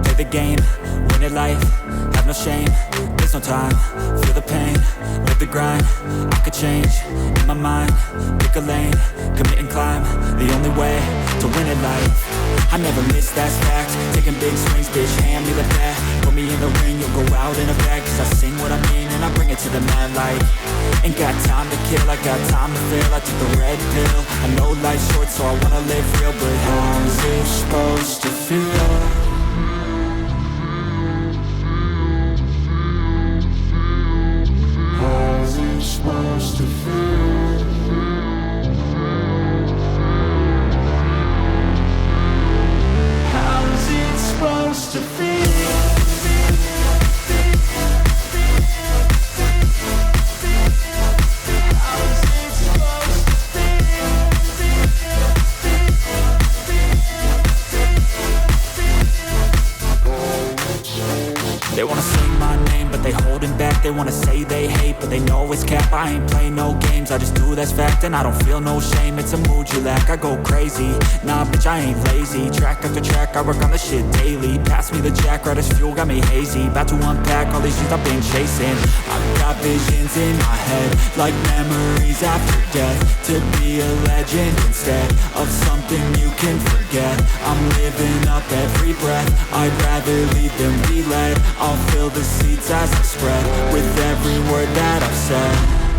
play the game, win it life, have no shame, there's no time, feel the pain, live the grind, I could change, in my mind, pick a lane, commit and climb, the only way to win it life. I never miss, that's fact, taking big swings, bitch, hand me the bat, put me in the ring, you'll go out in a bag, cause I sing what I mean and I bring it to the mad light. Ain't got time to kill, I got time to feel, I took the red pill, I know life's short so I wanna live real, but how's it supposed to feel? How's it supposed to feel? How's it supposed to feel? They wanna say my name, but they holding back. They wanna say they hate, but they know it's cap. I ain't play no games, I just do that's fact. And I don't feel no shame, it's a mood you lack. I go crazy, nah bitch I ain't lazy. Track after track, I work on the shit daily. Pass me the jack, right as fuel, got me hazy. About to unpack all these things I've been chasing. I've got visions in my head, like memories after death. To be a legend instead of something you can forget. I'm living up every breath, I'd rather lead than be led. I'll fill the seats as I spread with every word that I've said.